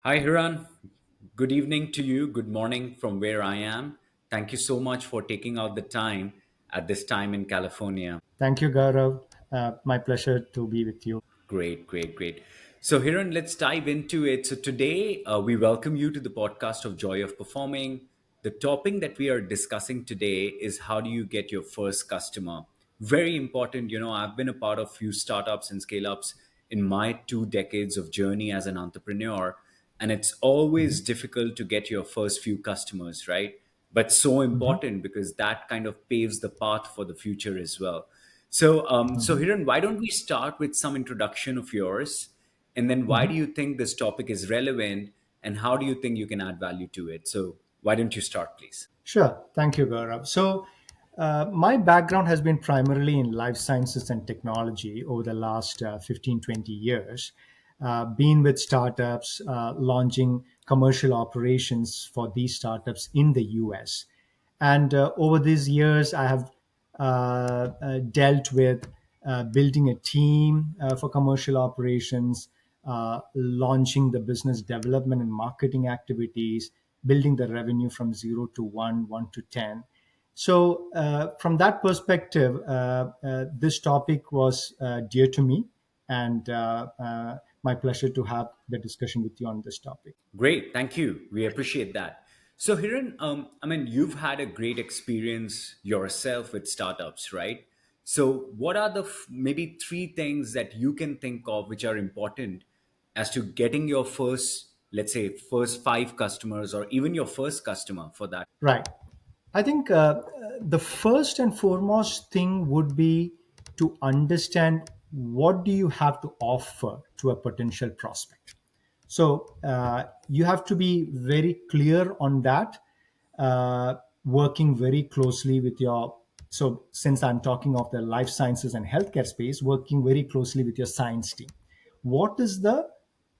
Hi, Hiran. Good evening to you. Good morning from where I am. Thank you so much for taking out the time at this time in California. Thank you, Gaurav. My pleasure to be with you. Great, great, great. So, Hiran, let's dive into it. So, today we welcome you to the podcast of Joy of Performing. The topic that we are discussing today is how do you get your first customer? Very important. I've been a part of few startups and scale ups in my 2 decades of journey as an entrepreneur. And it's always Mhm. difficult to get your first few customers, right? But so Mhm. important because that kind of paves the path for the future as well. So, Mhm. Hiran, why don't we start with some introduction of yours, and then why do Mhm. you think this topic is relevant, and how do you think you can add value to it? So, why don't you start, please? Sure. Thank you, Gaurav. My background has been primarily in life sciences and technology over the last 15, 20 years. Been with startups, launching commercial operations for these startups in the US. And over these years, I have dealt with building a team for commercial operations, launching the business development and marketing activities, building the revenue from zero to one, one to 10. From that perspective, this topic was dear to me, and my pleasure to have the discussion with you on this topic. Great, thank you. We appreciate that. So, Hiran, I mean, you've had a great experience yourself with startups, right? So, what are the maybe three things that you can think of which are important as to getting your first, let's say, first five customers or even your first customer for that? Right. I think the first and foremost thing would be to understand what do you have to offer to a potential prospect. You have to be very clear on that, working very closely with your. So since I'm talking of the life sciences and healthcare space, working very closely with your science team. What is the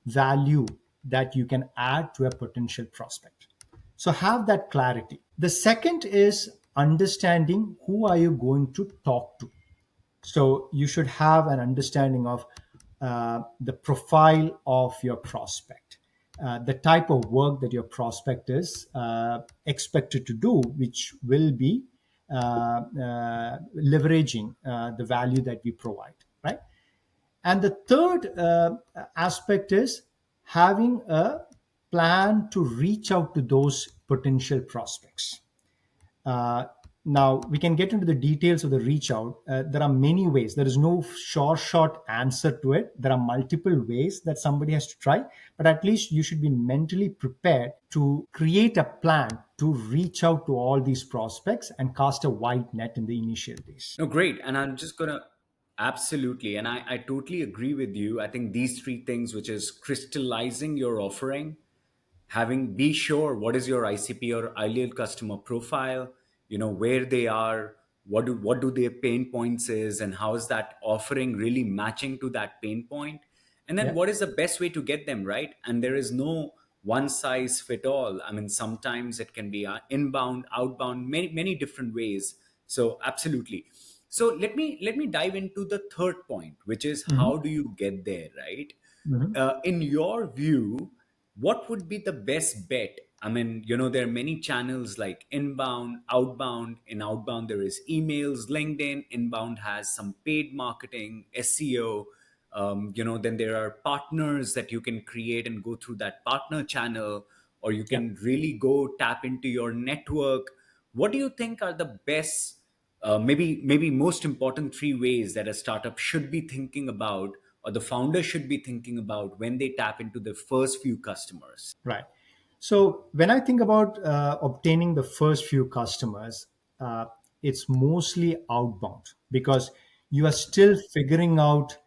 value that you can add to a potential prospect? So have that clarity. The second is understanding who are you going to talk to. So you should have an understanding of the profile of your prospect, the type of work that your prospect is expected to do, which will be leveraging the value that we provide, right? And the third aspect is having a plan to reach out to those potential prospects. uh, Now we can get into the details of the reach out. There are many ways. There is no short answer to it. There are multiple ways that somebody has to try, but at least you should be mentally prepared to create a plan to reach out to all these prospects and cast a wide net in the initial days. No, great. And I'm just going to absolutely, and I totally agree with you. I think these three things, which is crystallizing your offering, having be sure what is your ICP or ideal customer profile, where they are, what do their pain points is, and how is that offering really matching to that pain point, and then Yeah. what is the best way to get them right. And there is no one size fit all. I mean, sometimes it can be inbound, outbound, many different ways. So absolutely. So let me dive into the third point, which is Mhm. how do you get there, right? Mhm. In your view, what would be the best bet? I mean, there are many channels like inbound, outbound. In outbound, there is emails, LinkedIn. Inbound has some paid marketing, SEO. Then there are partners that you can create and go through that partner channel, or you Yeah. can really go tap into your network. What do you think are the best, maybe most important three ways that a startup should be thinking about, or the founder should be thinking about when they tap into the first few customers? Right. So when I think about obtaining the first few customers, it's mostly outbound because you are still figuring out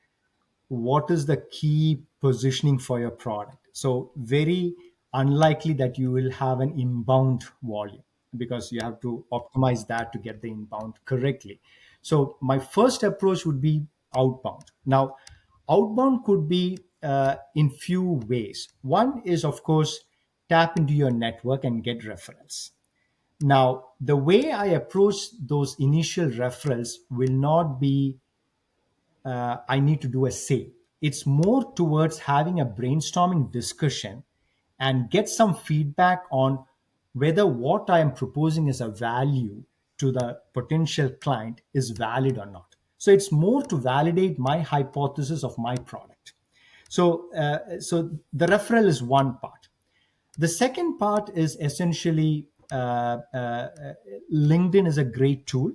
what is the key positioning for your product. So very unlikely that you will have an inbound volume because you have to optimize that to get the inbound correctly. So my first approach would be outbound. Now, outbound could be in few ways. One is, of course, tap into your network and get referrals. Now, the way I approach those initial referrals will not be I need to do a sale. It's more towards having a brainstorming discussion and get some feedback on whether what I am proposing as a value to the potential client is valid or not. So it's more to validate my hypothesis of my product. So the referral is one part. The second part is essentially LinkedIn is a great tool.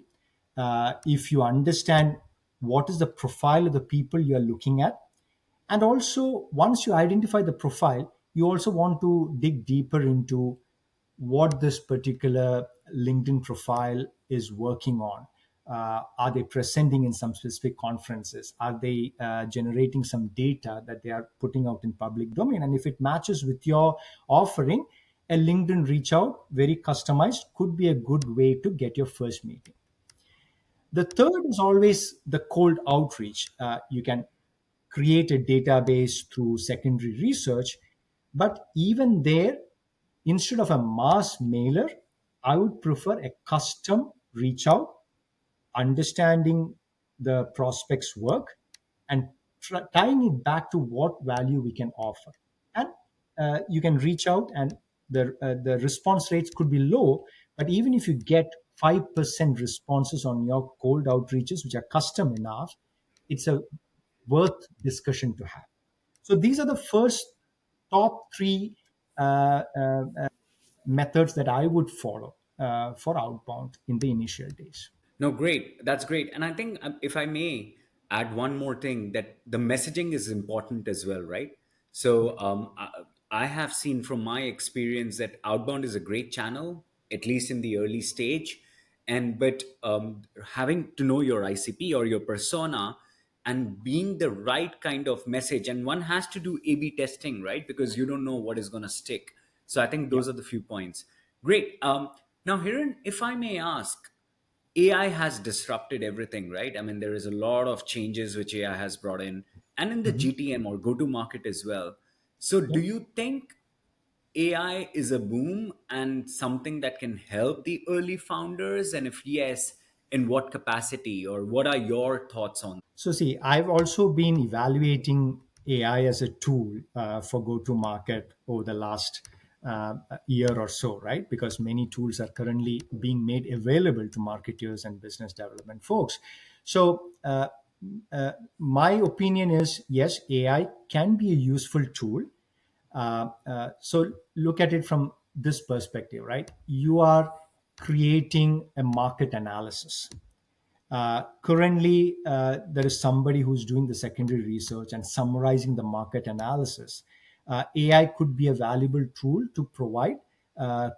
If you understand what is the profile of the people you are looking at, and also once you identify the profile, you also want to dig deeper into what this particular LinkedIn profile is working on. Are they presenting in some specific conferences? Are they generating some data that they are putting out in public domain? And if it matches with your offering, a LinkedIn reach out, very customized, could be a good way to get your first meeting. The third is always the cold outreach. You can create a database through secondary research, but even there, instead of a mass mailer, I would prefer a custom reach out, understanding the prospect's work and tying it back to what value we can offer. And you can reach out, and the response rates could be low, but even if you get 5% responses on your cold outreaches, which are custom enough, it's a worth discussion to have. So these are the first top three methods that I would follow for outbound in the initial days. No, great. That's great. And I think if I may add one more thing, that the messaging is important as well, right? So I have seen from my experience that outbound is a great channel, at least in the early stage. And but having to know your ICP or your persona and being the right kind of message, and one has to do A/B testing, right? Because you don't know what is going to stick. So I think Yeah. those are the few points. Great. Now, Hiran, if I may ask, AI has disrupted everything, right? I mean, there is a lot of changes which AI has brought in, and in the Mhm. GTM or go to market as well. So, Yeah. do you think AI is a boom and something that can help the early founders? And if yes, in what capacity, or what are your thoughts on? So, see, I've also been evaluating AI as a tool for go to market over the last year or so, right? Because many tools are currently being made available to marketers and business development folks. So, my opinion is yes, AI can be a useful tool. So, look at it from this perspective, right? You are creating a market analysis. Currently, there is somebody who's doing the secondary research and summarizing the market analysis. AI could be a valuable tool to provide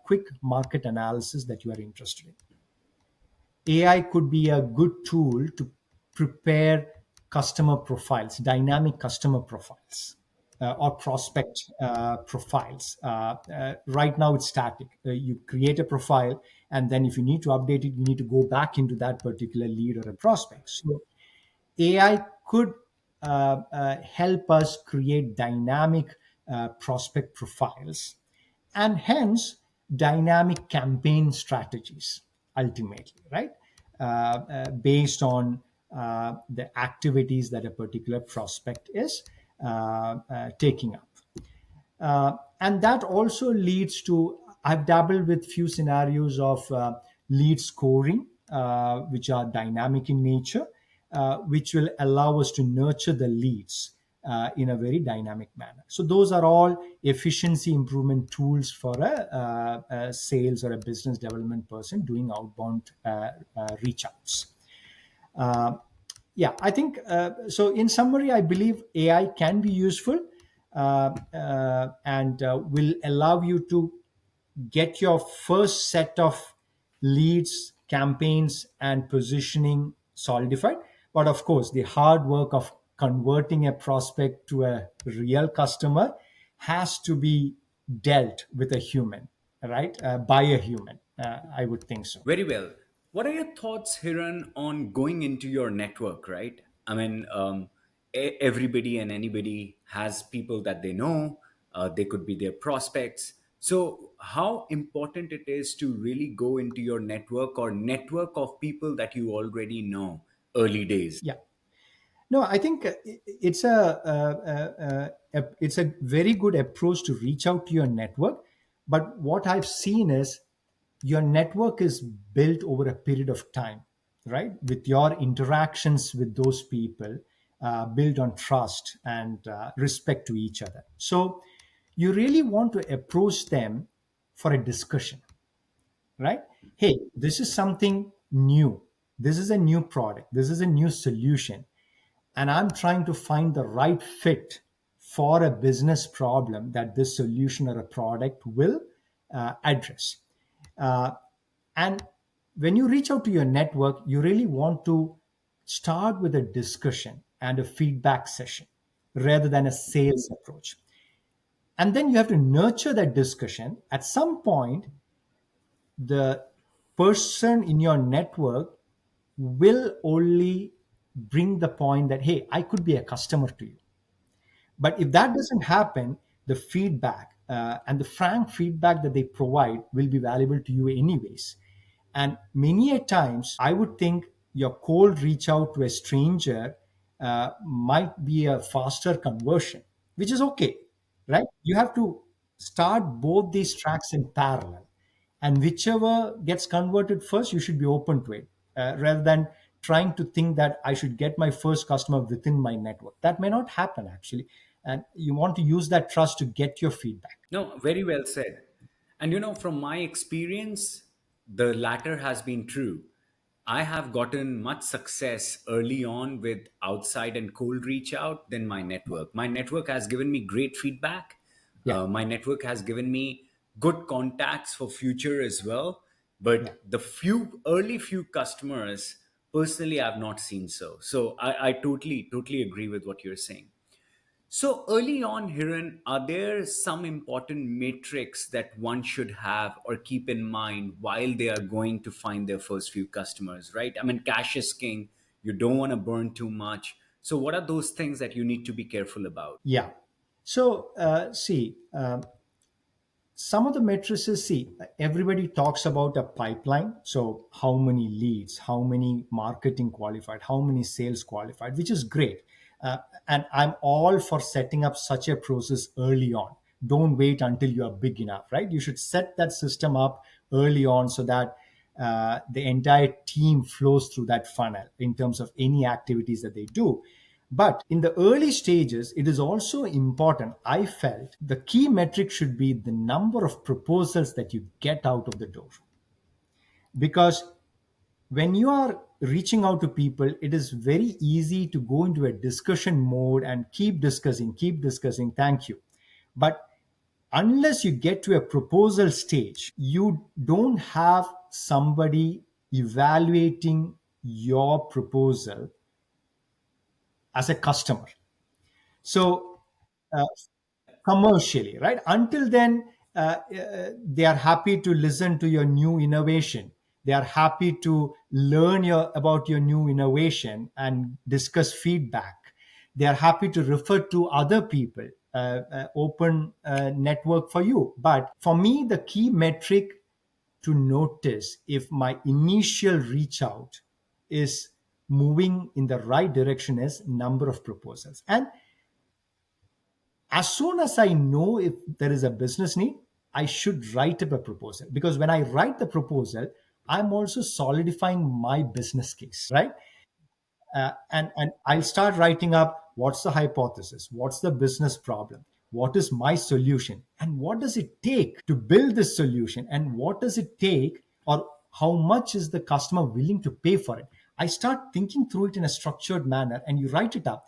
quick market analysis that you are interested in. AI could be a good tool to prepare customer profiles, dynamic customer profiles, or prospect profiles. Right now, it's static. You create a profile, and then if you need to update it, you need to go back into that particular lead or a prospect. So AI could help us create dynamic prospect profiles and hence dynamic campaign strategies ultimately, right? Based on the activities that a particular prospect is taking up. And that also leads to, I've dabbled with few scenarios of lead scoring, which are dynamic in nature, which will allow us to nurture the leads in a very dynamic manner. So those are all efficiency improvement tools for a sales or a business development person doing outbound reach outs. Uh, yeah, I think so. In summary, I believe AI can be useful and will allow you to get your first set of leads, campaigns, and positioning solidified. But of course, the hard work of converting a prospect to a real customer has to be dealt with a human, right? By a human. I would think so. Very well. What are your thoughts, Hiran, on going into your network, right? I mean, everybody and anybody has people that they know, they could be their prospects. So, how important it is to really go into your network or network of people that you already know early days? Yeah. No, I think it's it's a very good approach to reach out to your network. But what I've seen is your network is built over a period of time, right? With your interactions with those people, built on trust and respect to each other. So you really want to approach them for a discussion, right? Hey, this is something new. This is a new product. This is a new solution, and I'm trying to find the right fit for a business problem that this solution or a product will address. Uh, and when you reach out to your network, you really want to start with a discussion and a feedback session rather than a sales approach. And then you have to nurture that discussion. At some point, the person in your network will only bring the point that, hey, I could be a customer to you. But if that doesn't happen, the feedback and the frank feedback that they provide will be valuable to you anyways. And many a times, I would think your cold reach out to a stranger might be a faster conversion, which is okay, right? You have to start both these tracks in parallel, and whichever gets converted first, you should be open to it, rather than trying to think that I should get my first customer within my network. That may not happen actually, and you want to use that trust to get your feedback. No, very well said. And from my experience, the latter has been true. I have gotten much success early on with outside and cold reach out than my network. My network has given me great feedback. Yeah, My network has given me good contacts for future as well. yeah, But the few customers, personally, I've not seen so. So I totally agree with what you're saying. So early on, Hiran, are there some important metrics that one should have or keep in mind while they are going to find their first few customers, right? I mean, cash is king. You don't want to burn too much. So what are those things that you need to be careful about? yeah. So see, some of the matrices, see, everybody talks about a pipeline. So how many leads, how many marketing qualified, how many sales qualified, which is great. And I'm all for setting up such a process early on. Don't wait until you are big enough, right? You should set that system up early on so that the entire team flows through that funnel in terms of any activities that they do. But in the early stages, it is also important. I felt the key metric should be the number of proposals that you get out of the door. Because when you are reaching out to people, it is very easy to go into a discussion mode and keep discussing. Thank you. But unless you get to a proposal stage, you don't have somebody evaluating your proposal as a customer. So, uh, commercially, right? Until then, they are happy to listen to your new innovation. They are happy to learn about your new innovation and discuss feedback. They are happy to refer to other people, open network for you. But for me, the key metric to notice if my initial reach out is moving in the right direction is number of proposals. And as soon as I know if there is a business need, I should write up a proposal, because when I write the proposal, I'm also solidifying my business case, right? And I'll start writing up what's the hypothesis, what's the business problem, what is my solution, and what does it take to build this solution, and what does it take, or how much is the customer willing to pay for it. I start thinking through it in a structured manner, and you write it up.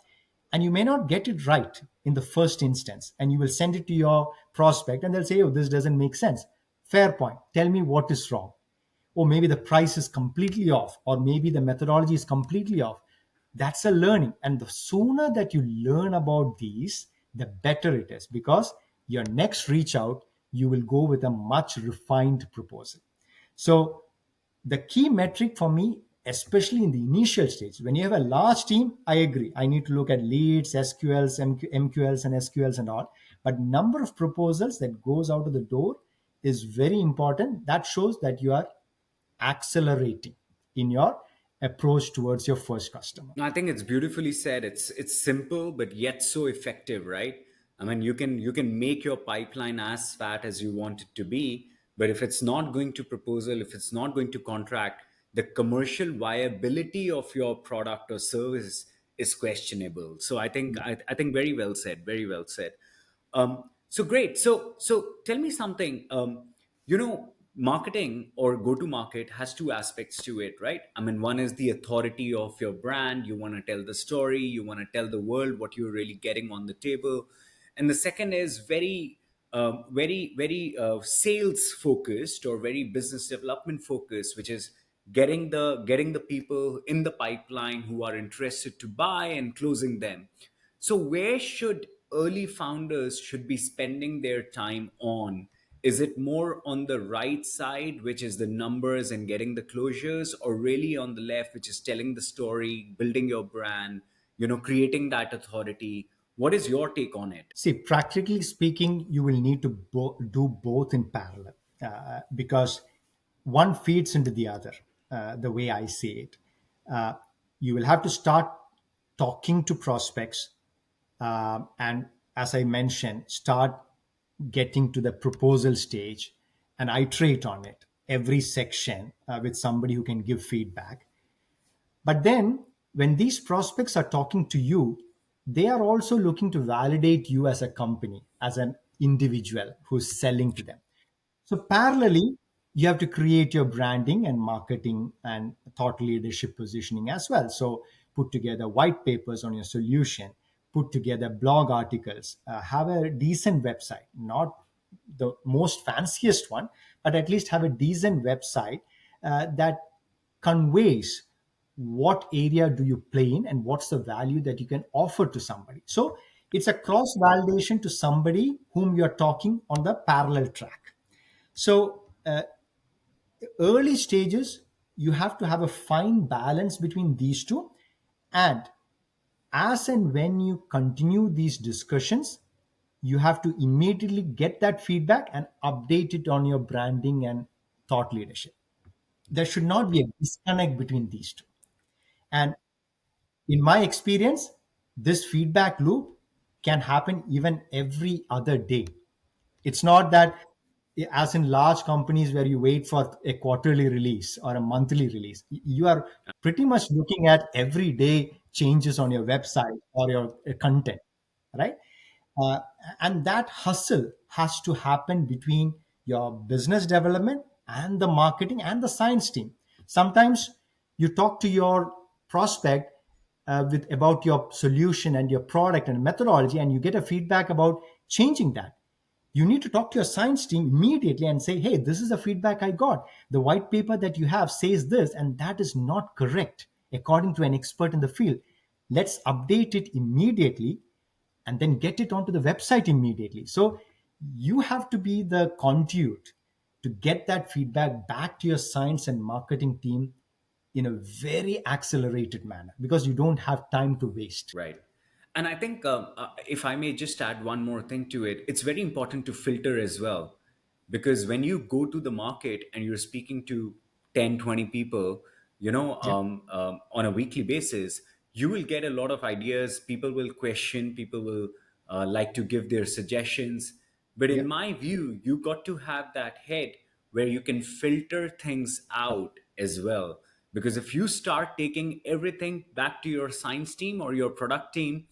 And you may not get it right in the first instance, and you will send it to your prospect, and they'll say, oh, this doesn't make sense. Fair point, tell me what is wrong. Or maybe the price is completely off, or maybe the methodology is completely off. That's a learning. And the sooner that you learn about these, the better it is, because your next reach out, you will go with a much refined proposal. So the key metric for me, especially in the initial stage, when you have a large team, I agree. I need to look at leads, SQLs, MQLs, and SQLs and all. But number of proposals that goes out of the door is very important. That shows that you are accelerating in your approach towards your first customer. No, I think it's beautifully said. It's simple but yet so effective, right? I mean, you can make your pipeline as fat as you want it to be, but if it's not going to proposal, if it's not going to contract, the commercial viability of your product or service is questionable. So I think very well said, very well said. So great. So tell me something. Marketing or go to market has two aspects to it, right? I mean, one is the authority of your brand. You want to tell the story. You want to tell the world what you're really getting on the table, and the second is very sales focused or very business development focused, which is getting the people in the pipeline who are interested to buy and closing them. So where should early founders should be spending their time on? Is it more on the right side, which is the numbers and getting the closures, or really on the left, which is telling the story, building your brand, creating that authority? What is your take on it? See, practically speaking, you will need to do both in parallel, because one feeds into the other, the way I see it. Uh, you will have to start talking to prospects, and as I mentioned, start getting to the proposal stage and iterate on it every section with somebody who can give feedback. But then, when these prospects are talking to you, they are also looking to validate you as a company, as an individual who's selling to them. So, parallelly, you have to create your branding and marketing and thought leadership positioning as well. So, put together white papers on your solution, put together blog articles, have a decent website, not the most fanciest one, but at least have a decent website that conveys what area do you play in and what's the value that you can offer to somebody. So it's a cross validation to somebody whom you're talking on the parallel track. So early stages, you have to have a fine balance between these two. And as and when you continue these discussions, you have to immediately get that feedback and update it on your branding and thought leadership. There should not be a disconnect between these two. And in my experience, this feedback loop can happen even every other day. It's not that, as in large companies where you wait for a quarterly release or a monthly release, you are pretty much looking at everyday changes on your website or your content, right? Uh, and that hustle has to happen between your business development and the marketing and the science team. Sometimes you talk to your prospect with about your solution and your product and methodology, and you get a feedback about changing that. You need to talk to your science team immediately and say, hey, this is the feedback I got. The white paper that you have says this, and that is not correct according to an expert in the field. Let's update it immediately and then get it onto the website immediately. So you have to be the conduit to get that feedback back to your science and marketing team in a very accelerated manner because you don't have time to waste. Right. And I think if I may just add one more thing to it, it's very important to filter as well. Because when you go to the market and you're speaking to 10, 20 people, Yeah. on a weekly basis, you will get a lot of ideas. People will question, people will like to give their suggestions. But Yeah. in my view, you got to have that head where you can filter things out as well. Because if you start taking everything back to your science team or your product team,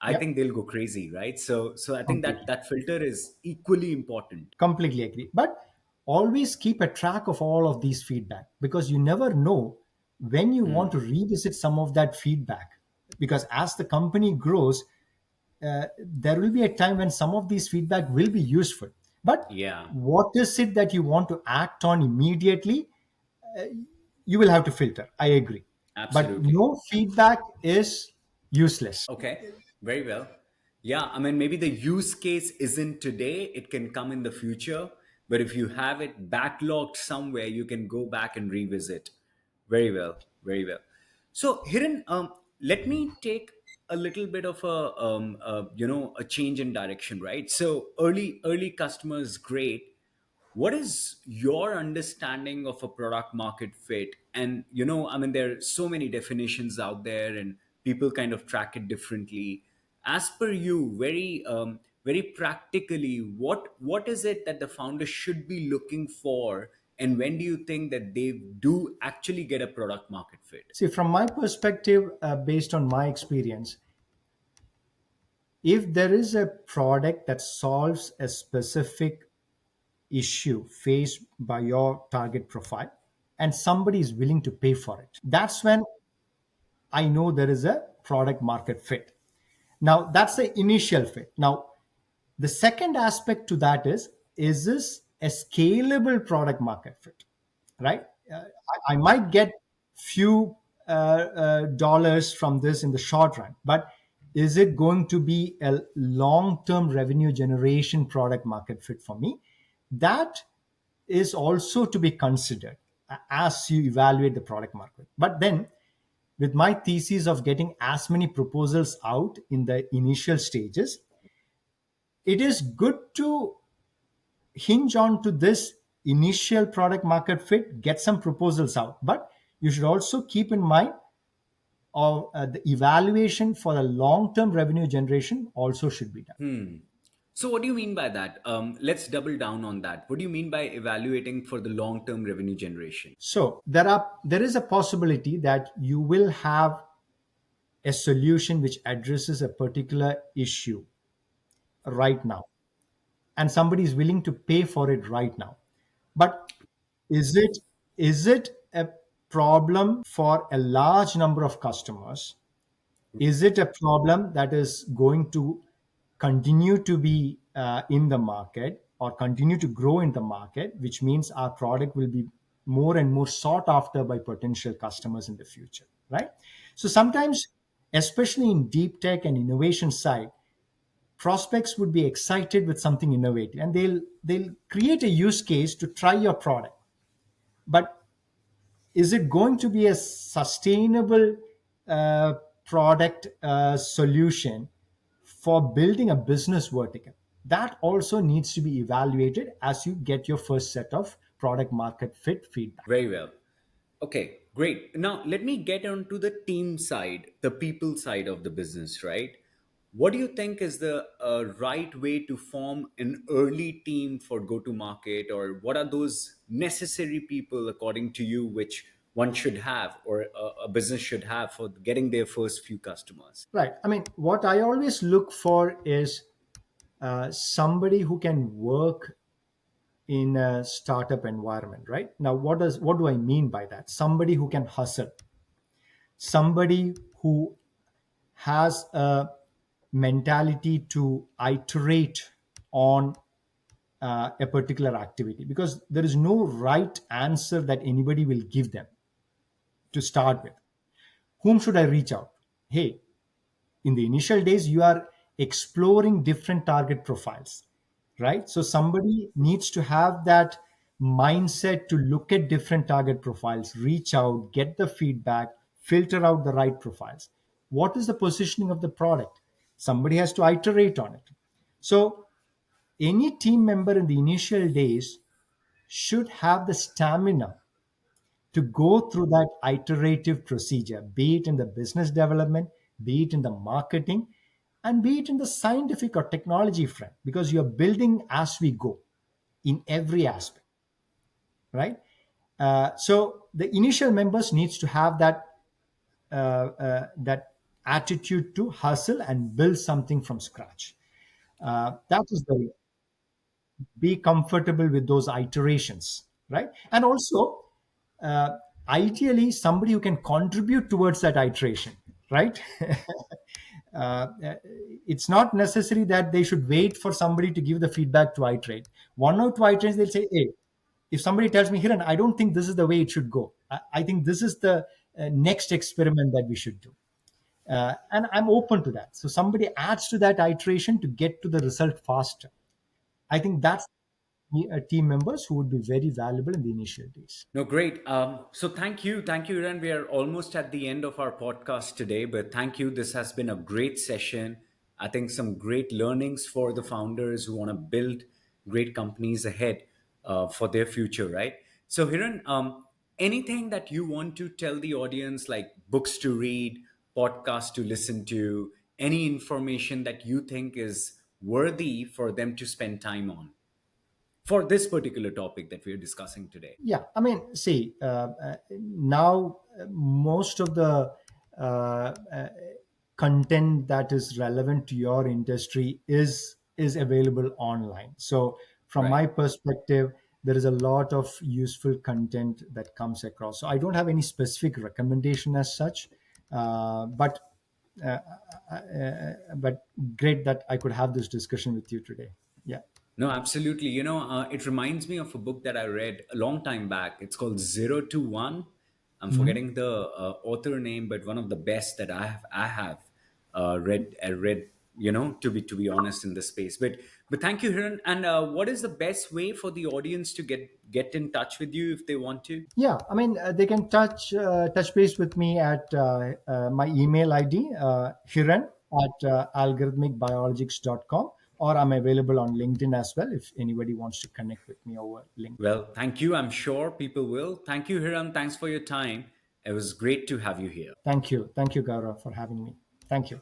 I Yeah. think they'll go crazy, right? So I think that Completely. that filter is equally important. Completely agree. But always keep a track of all of these feedback because you never know when you want to revisit some of that feedback. Because as the company grows, there will be a time when some of these feedback will be useful. But Yeah, what is it that you want to act on immediately? You will have to filter. I agree. But absolutely. no feedback is useless. Okay, very well. Yeah, I mean, maybe the use case isn't today, it can come in the future. But if you have it backlogged somewhere, you can go back and revisit. Very well, very well. So, Hiran, let me take a little bit of a change in direction, right? So, early customers, great. What is your understanding of a product market fit? And I mean, there are so many definitions out there, and people kind of track it differently. As per you, very practically, what is it that the founder should be looking for, and when do you think that they do actually get a product market fit? See, from my perspective, based on my experience, if there is a product that solves a specific issue faced by your target profile and somebody is willing to pay for it, that's when I know there is a product market fit. Now, that's the initial fit. Now, the second aspect to that is this a scalable product market fit, right? I might get few dollars from this in the short run, but is it going to be a long-term revenue generation product market fit for me? That is also to be considered as you evaluate the product market. But then, with my thesis of getting as many proposals out in the initial stages, it is good to hinge on to this initial product market fit, get some proposals out, but you should also keep in mind of the evaluation for the long term revenue generation also should be done. So, what do you mean by that? Let's double down on that. What do you mean by evaluating for the long term revenue generation? So there is a possibility that you will have a solution which addresses a particular issue right now, and somebody is willing to pay for it right now. But is it a problem for a large number of customers? Is it a problem that is going to continue to be in the market or continue to grow in the market, which means our product will be more and more sought after by potential customers in the future, right? So sometimes, especially in deep tech and innovation side, prospects would be excited with something innovative and they'll create a use case to try your product. But is it going to be a sustainable uh, product solution for building a business vertical? That also needs to be evaluated as you get your first set of product market fit feedback. Very well. Okay, great. Now, let me get onto the team side, the people side of the business, right? What do you think is the right way to form an early team for go to market, or what are those necessary people, according to you, which one should have or a business should have for getting their first few customers? Right. I mean, what I always look for is somebody who can work in a startup environment, right? Now, what do I mean by that? Somebody who can hustle, somebody who has a mentality to iterate on a particular activity, because there is no right answer that anybody will give them to start with. Whom should I reach out? Hey, in the initial days you are exploring different target profiles, right? So somebody needs to have that mindset to look at different target profiles, reach out, get the feedback, filter out the right profiles. What is the positioning of the product? Somebody has to iterate on it. So any team member in the initial days should have the stamina to go through that iterative procedure, be it in the business development, be it in the marketing, and be it in the scientific or technology front, because you're building as we go in every aspect, right? So the initial members needs to have that attitude to hustle and build something from scratch. That is the way. Be comfortable with those iterations, right? And also, uh, ideally, somebody who can contribute towards that iteration, right? uh, it's not necessary that they should wait for somebody to give the feedback to iterate. One or two iterations, they'll say, hey, if somebody tells me, Hiran, I don't think this is the way it should go. I think this is the next experiment that we should do. And I'm open to that. So somebody adds to that iteration to get to the result faster. I think that's team members who would be very valuable in the initial days. No, great. So thank you, Iran. We are almost at the end of our podcast today, but thank you. This has been a great session. I think some great learnings for the founders who want to build great companies ahead. for their future, right? So, Hiran, anything that you want to tell the audience, like books to read, podcasts to listen to, any information that you think is worthy for them to spend time on for this particular topic that we are discussing today? Yeah, I mean, see, now most of the content that is relevant to your industry is available online. So, from Right. my perspective, there is a lot of useful content that comes across. So, I don't have any specific recommendation as such, but uh, but great that I could have this discussion with you today. Yeah. No, absolutely. It reminds me of a book that I read a long time back. It's called Zero to One. I'm Mhm. forgetting the author name, but one of the best that I have read. I read, to be honest, in the space. But thank you, Hiran. And what is the best way for the audience to get in touch with you if they want to? Yeah, I mean, they can touch base with me at my email ID, Hiran at algorithmicbiologics.com, or I'm available on LinkedIn as well if anybody wants to connect with me over LinkedIn. Well, thank you. I'm sure people will. Thank you, Hiram. Thanks for your time. It was great to have you here. Thank you. Thank you, Gaurav, for having me. Thank you.